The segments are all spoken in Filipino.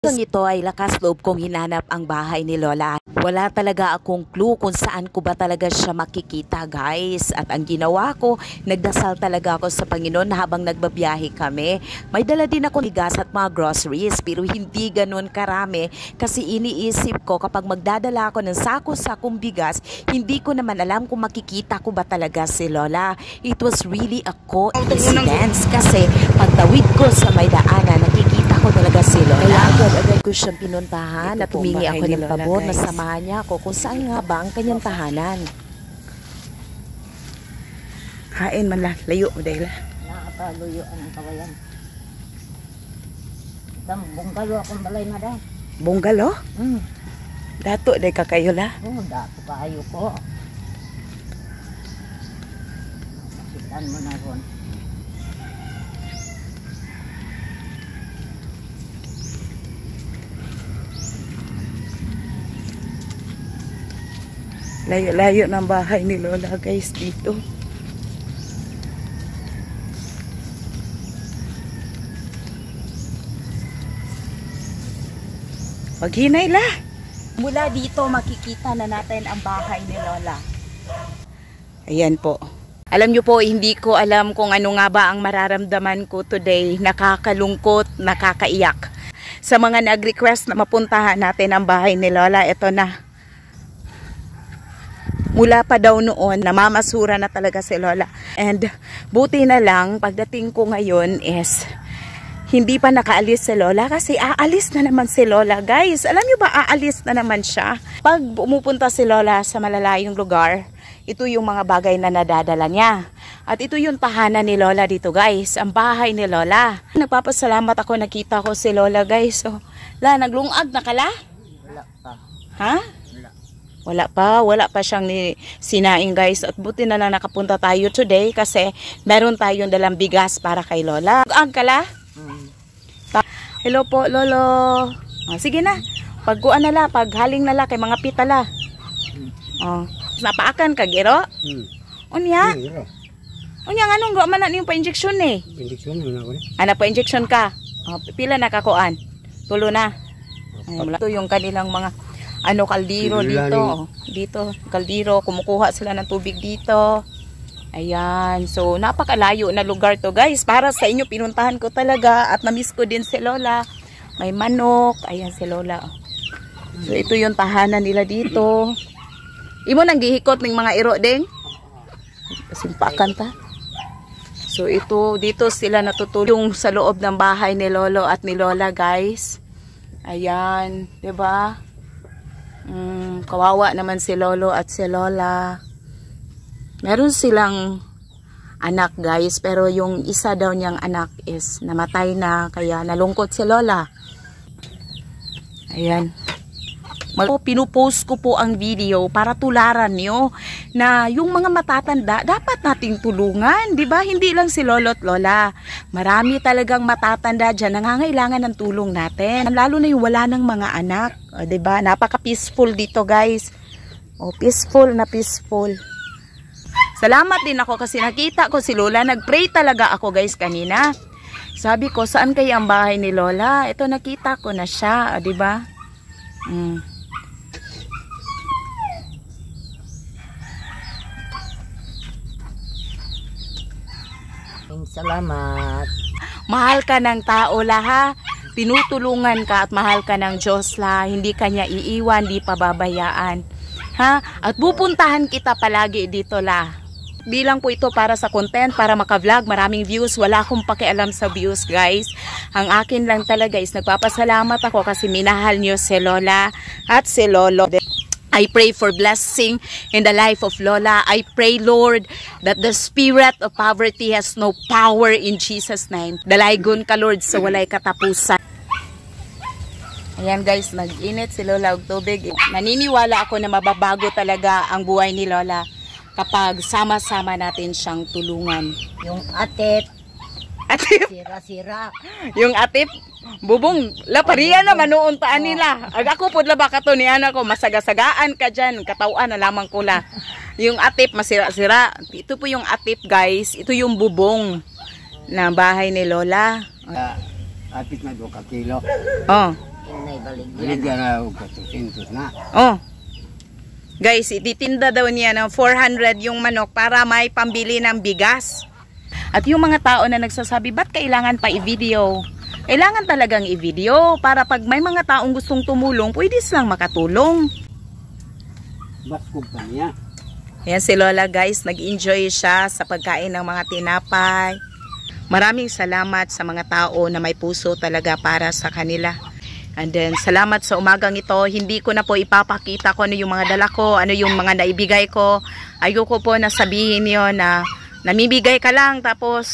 Hanggang ito ay lakas loob kong hinanap ang bahay ni Lola. Wala talaga akong clue kung saan ko ba talaga siya makikita, guys. At ang ginawa ko, nagdasal talaga ako sa Panginoon habang nagbabiyahe kami. May dala din ako bigas at mga groceries, pero hindi ganun karami kasi iniisip ko kapag magdadala ako ng sako-sakong bigas, hindi ko naman alam kung makikita ko ba talaga si Lola. It was really a coincidence kasi pagtawid ko sa may daanan, nakikita ko talaga si Lola. Agad ko siyang pinuntahan at humingi ako ng pabor na samahan niya ako kung saan nga ba ang kanyang tahanan. Hain man lang, layo mo dahil. Nakakaluyo ang kawayan. Itang bunggalo akong balay na dahil. Bunggalo? Dato day ka kayo la? Oo, dato kayo ko. Sitan mo na ron. Layo-layo ng bahay ni Lola, guys, dito. Maghinay la. Mula dito makikita na natin ang bahay ni Lola. Ayan po. Alam nyo po, hindi ko alam kung ano nga ba ang mararamdaman ko today. Nakakalungkot, nakakaiyak. Sa mga nag-request na mapuntahan natin ang bahay ni Lola, ito na. Mula pa daw noon, namamasura na talaga si Lola. And buti na lang, pagdating ko ngayon is, hindi pa nakaalis si Lola kasi aalis na naman si Lola. Guys, alam nyo ba, aalis na naman siya. Pag pumupunta si Lola sa malalayong lugar, ito yung mga bagay na nadadala niya. At ito yung tahanan ni Lola dito, guys. Ang bahay ni Lola. Nagpapasalamat ako, nakita ko si Lola, guys. So, naglungag na kala? Wala pa. Ha? Wala pa siyang sinaing, guys. At buti na lang nakapunta tayo today kasi meron tayong dalang bigas para kay Lola. Ang kala? Hello po, Lolo. Sige na. Pagkuan na la, paghaling na la kay mga pitala. Napaakan ka, Gero? Unya? Unya, anong gawa man na yung pa-injection eh? Injection na ako. Ana, pa-injection ka. Pila na kakuan? Tulo na. Ito yung kanilang mga kaldero dito. Dito, kaldero. Kumukuha sila ng tubig dito. Ayan. So, napakalayo na lugar to, guys. Para sa inyo, pinuntahan ko talaga. At namiss ko din si Lola. May manok. Ayan si Lola. So, ito yung tahanan nila dito. Imo nang gihikot ng mga iro, ding? Simpakan ta. So, ito, dito sila natutulog. Yung sa loob ng bahay ni Lolo at ni Lola, guys. Ayan. Diba? Kawawa naman si Lolo at si Lola. Meron silang anak, guys, pero yung isa daw niyang anak is namatay na, kaya nalungkot si Lola. Ayan. Pinupost ko po ang video para tularan nyo na yung mga matatanda dapat nating tulungan, di ba? Hindi lang si Lolo at Lola. Marami talagang matatanda dyan nangangailangan ng tulong natin. Lalo na yung wala ng mga anak, di ba? Napaka-peaceful dito, guys. Peaceful na peaceful. Salamat din ako kasi nakita ko si Lola. Nag-pray talaga ako, guys, kanina. Sabi ko, saan kaya ang bahay ni Lola? Ito, nakita ko na siya, di ba? Salamat. Mahal ka ng tao la, ha? Tinutulungan ka at mahal ka ng Diyos la. Hindi ka niya iiwan, di pababayaan. Ha? At pupuntahan kita palagi dito la. Bilang po ito para sa content, para maka-vlog, maraming views. Wala akong pakialam sa views, guys. Ang akin lang talaga is nagpapasalamat ako kasi minahal niyo si Lola at si Lolo. I pray for blessing in the life of Lola. I pray, Lord, that the spirit of poverty has no power in Jesus' name. Dalaygon ka, Lord, sa walay katapusan. Ayan, guys, nag-init si Lola og tubig. Naniniwala ako na mababago talaga ang buhay ni Lola kapag sama-sama natin siyang tulungan. Yung atip. Atip? Sira-sira. Yung atip? Bubong, lapariya na manuuntaan nila. Ako po laba ka to ni anak ko, masagasagaan ka dyan, katawan na lamang ko la. Yung atip, masira-sira. Ito po yung atip, guys. Ito yung bubong na bahay ni Lola. Apit na 2 kilo. Oh. Baligyan na og 400 na. Oh. Guys, ititinda daw niya ng 400 yung manok para may pambili ng bigas. At yung mga tao na nagsasabi, ba't kailangan pa i-video? Kailangan talagang i-video para pag may mga taong gustong tumulong, pwede silang makatulong. Baskog pa niya. Ayan si Lola guys, nag-enjoy siya sa pagkain ng mga tinapay. Maraming salamat sa mga tao na may puso talaga para sa kanila. And then, salamat sa umagang ito. Hindi ko na po ipapakita ko ano yung mga dala ko, ano yung mga naibigay ko. Ayoko po na sabihin yun na namibigay ka lang tapos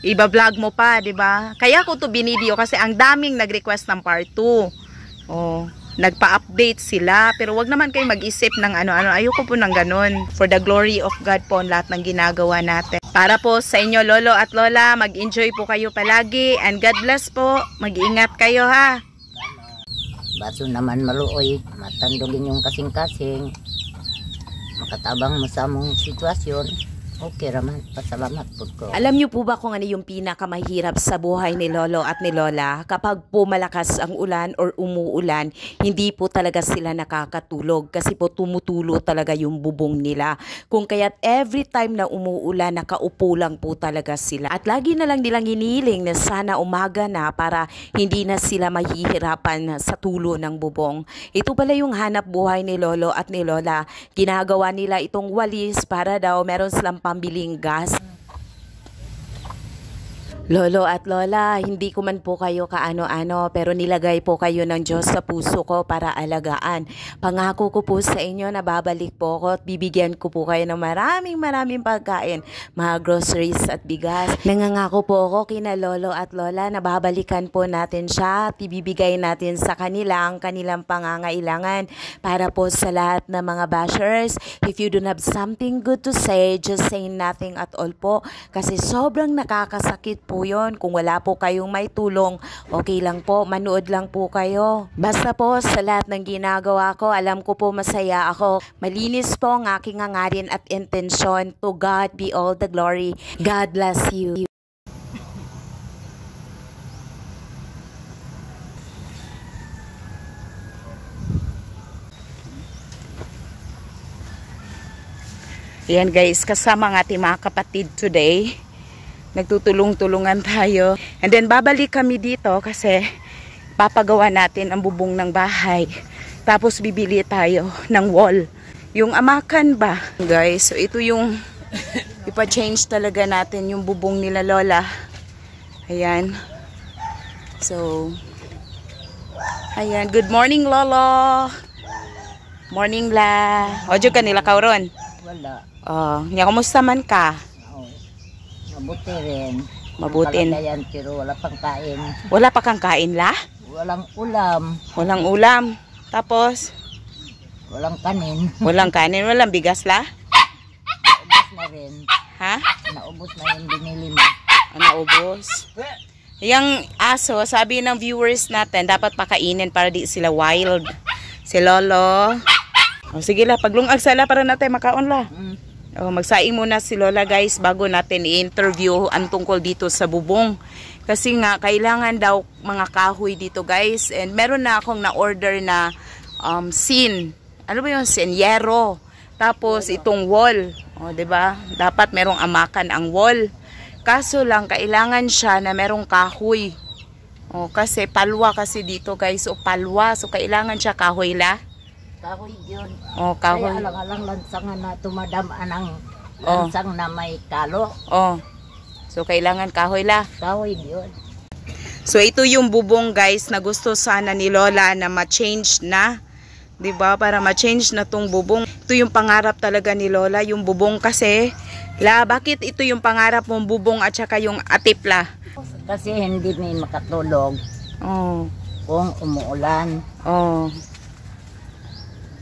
iba-vlog mo pa, di ba? Kaya ko to binideo kasi ang daming nag-request ng part 2. Oh, nagpa-update sila. Pero wag naman kayo mag-isip ng ano-ano. Ayoko po ng ganun. For the glory of God po, lahat ng ginagawa natin. Para po sa inyo, Lolo at Lola, mag-enjoy po kayo palagi. And God bless po. Mag-ingat kayo ha. Baso naman maluoy, matandogin yung kasing-kasing. Makatabang mo sa mong sitwasyon. Okay raman, pasalamat po ko. Alam niyo po ba kung ano yung pinakamahirap sa buhay ni Lolo at ni Lola? Kapag po malakas ang ulan or umuulan, hindi po talaga sila nakakatulog kasi po tumutulo talaga yung bubong nila. Kung kaya't every time na umuulan, nakaupo lang po talaga sila. At lagi na lang nilang hinihiling na sana umaga na para hindi na sila mahihirapan sa tulo ng bubong. Ito pala yung hanap buhay ni Lolo at ni Lola. Ginagawa nila itong walis para daw meron silang pambiling gas. Lolo at Lola, hindi ko man po kayo kaano-ano pero nilagay po kayo ng Diyos sa puso ko para alagaan. Pangako ko po sa inyo na babalik po ako at bibigyan ko po kayo ng maraming pagkain, mga groceries at bigas. Nangangako po ako kina Lolo at Lola na babalikan po natin siya at ibibigay natin sa kanila ang kanilang pangangailangan para po sa lahat ng mga bashers. If you don't have something good to say, just say nothing at all po kasi sobrang nakakasakit po yun. Kung wala po kayong may tulong, okay lang po, manood lang po kayo. Basta po sa lahat ng ginagawa ko, alam ko po masaya ako. Malinis po ang aking hangarin at intensyon. To God be all the glory. God bless you. Yan guys, kasama ng ating mga kapatid today. Nagtutulong-tulungan tayo. And then babalik kami dito kasi papagawa natin ang bubong ng bahay. Tapos bibili tayo ng wall. Yung amakan ba? Guys, so ito yung ipa-change talaga natin yung bubong nila Lola. Ayan. So, ayan. Good morning Lolo. Morning la. Ojo ka nila kauron? Wala. Oh, nya kumusta man ka? Mabuti rin. Mabuti. Kalagayan, pero wala pang kain. Wala pa kang kain la? Walang ulam. Walang ulam. Tapos? Walang kanin. Walang kanin. Walang bigas la? Naubos na rin. Ha? Naubos na yung binili mo. Naubos. Yung aso, sabi ng viewers natin, dapat pakainin para di sila wild. Si Lolo. O sige la, paglungag sala para natin makaon la. Oh, magsaing muna si Lola guys bago natin i-interview ang tungkol dito sa bubong. Kasi nga kailangan daw mga kahoy dito guys. And meron na akong na-order na sin. Ano ba yung sin? Yero. Tapos itong wall. O, diba? Dapat merong amakan ang wall. Kaso lang kailangan siya na merong kahoy. O, kasi palwa kasi dito guys. O palwa. So kailangan siya kahoy la. Kahoy yun. O, kahoy. Kaya alang-alang lansangan na tumadamaan ang lansang na may kalo. O. So kailangan kahoy la. Kahoy yun. So ito yung bubong guys na gusto sana ni Lola na ma-change na. 'Di ba? Para ma-change na tong bubong. Ito yung pangarap talaga ni Lola, yung bubong kasi. La, bakit ito yung pangarap mong bubong at saka yung atipla? Kasi hindi may makatulog Oh. kung umuulan. Oh.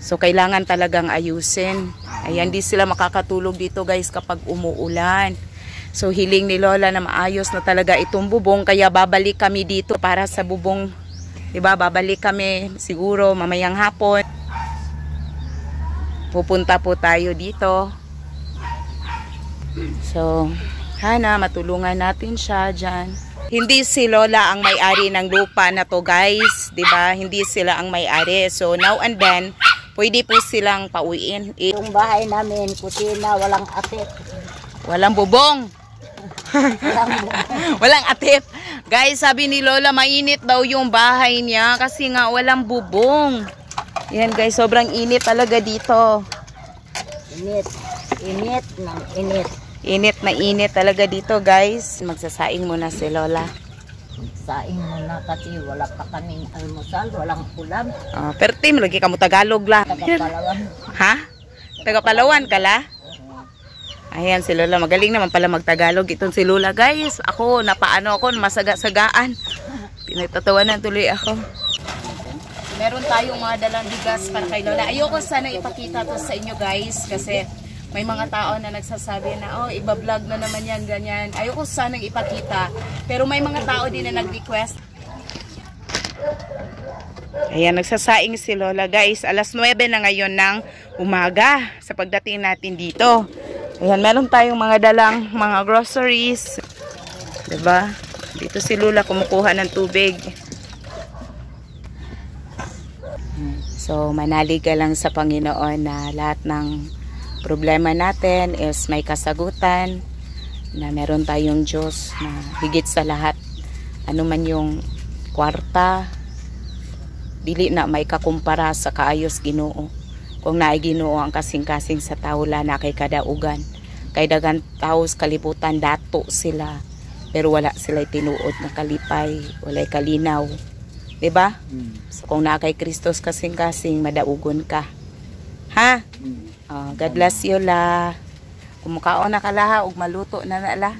So kailangan talagang ayusin. Ayan, di sila makakatulog dito guys kapag umuulan. So hiling ni Lola na maayos na talaga itong bubong. Kaya babalik kami dito para sa bubong. Diba? Babalik kami siguro mamayang hapon. Pupunta po tayo dito. So, sana matulungan natin siya dyan. hindi si Lola ang may-ari ng lupa na to, guys. 'Di ba? Hindi sila ang may-ari. So now and then, pwede po silang pauwiin. Yung bahay namin, kusina, walang atip. Walang bubong. Walang Walang atip. Guys, sabi ni Lola, mainit daw yung bahay niya kasi nga walang bubong. Yan guys, sobrang init talaga dito. init. Init ng init. Init na init talaga dito, guys. Magsasaing muna si Lola. Saing muna kasi wala pa kaming almusal, walang ulam. Pero Tim, lagi ka mo Tagalog la. Tagapalawan. Ha? Taga-Palawan ka la? Ayan si Lola, magaling naman pala magtagalog itong si Lola, guys. Ako, napaano ako, masaga-sagaan. Pinagtatawanan tuloy ako. Meron tayong mga dalang bigas para kay Lola. Ayoko sana ipakita to sa inyo, guys, kasi may mga tao na nagsasabi na, oh, iba-vlog na naman yan, ganyan. Ayoko sanang ipakita. Pero may mga tao din na nag-request. Ayan, nagsasaing si Lola, guys. Alas 9 na ngayon ng umaga sa pagdating natin dito. Ayan, meron tayong mga dalang mga groceries. Diba? Dito si Lola kumukuha ng tubig. So, manalig ka lang sa Panginoon na lahat ng problema natin is may kasagutan, na meron tayong Diyos na higit sa lahat. Ano man yung kwarta, dili na may kakumpara sa kaayos Ginoo. Kung naay Ginoo ang kasing-kasing sa tao, na kay kadaugan. Kay dagan taos kalibutan, dato sila. Pero wala sila tinuod na kalipay, walay kalinaw. Diba? So kung na kay Kristos kasing-kasing, madaugon ka. Ha? God bless you la. Kumukaon na ka laha, ug maluto na na la.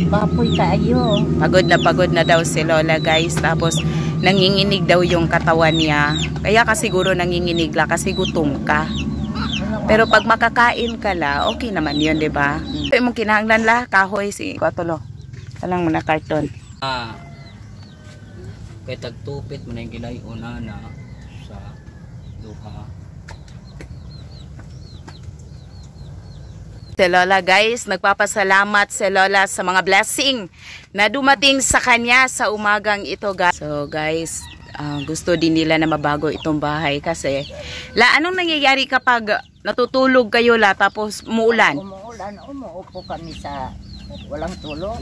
Bapoy kayo. Pagod na daw si Lola, guys. Tapos nanginginig daw yung katawan niya. Kaya ka siguro nanginginig la kasi gutom ka. Pero pag makakain ka la, okay naman yun, di ba? Ito mong kinahanglan la, kahoy si Kuatulo. Talang muna karton. Kay tagtupit mo na yung ginayon na sa luha. Si Lola, guys, nagpapasalamat si Lola sa mga blessing na dumating sa kanya sa umagang ito, guys. So guys, gusto din nila na mabago itong bahay kasi anong nangyayari kapag natutulog kayo la tapos umuulan? Umuulan, umuupo kami sa walang tulog.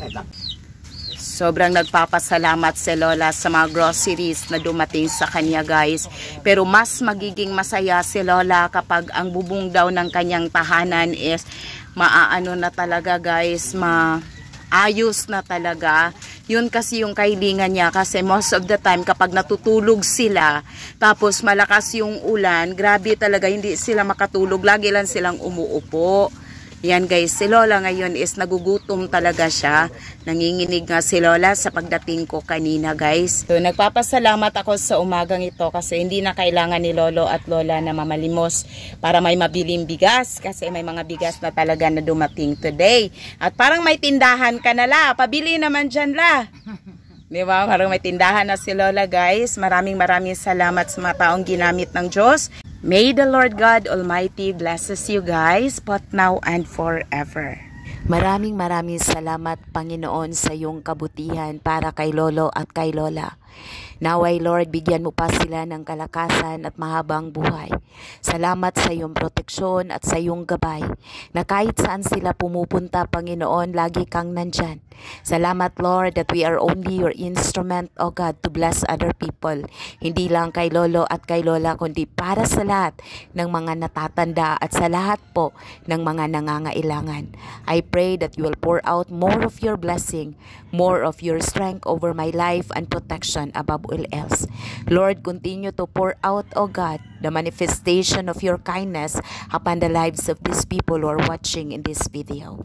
Sobrang nagpapasalamat si Lola sa mga groceries na dumating sa kanya, guys. Pero mas magiging masaya si Lola kapag ang bubong daw ng kanyang tahanan is maaano na talaga, guys, maayos na talaga. Yun kasi yung kahilingan niya kasi most of the time kapag natutulog sila tapos malakas yung ulan, grabe talaga, hindi sila makatulog, lagi lang silang umuupo. Yan guys, si Lola ngayon is nagugutom talaga siya. Nanginginig nga si Lola sa pagdating ko kanina, guys. So nagpapasalamat ako sa umagang ito kasi hindi na kailangan ni Lolo at Lola na mamalimos para may mabiling bigas kasi may mga bigas na talaga na dumating today. At parang may tindahan ka na la, pabili naman dyan la. Di ba? Parang may tindahan na si Lola, guys. Maraming salamat sa mga taong ginamit ng Diyos. May the Lord God Almighty blesses you guys, both now and forever. Maraming salamat, Panginoon, sa iyong kabutihan para kay Lolo at kay Lola. Naway, Lord, bigyan mo pa sila ng kalakasan at mahabang buhay. Salamat sa iyong proteksyon at sa iyong gabay, na kahit saan sila pumupunta, Panginoon, lagi kang nandyan. Salamat, Lord, that we are only your instrument, O God, to bless other people. Hindi lang kay Lolo at kay Lola, kundi para sa lahat ng mga natatanda at sa lahat po ng mga nangangailangan. I pray that you will pour out more of your blessing, more of your strength over my life and protection above all else. Lord, continue to pour out, O God, the manifestation of your kindness upon the lives of these people who are watching in this video.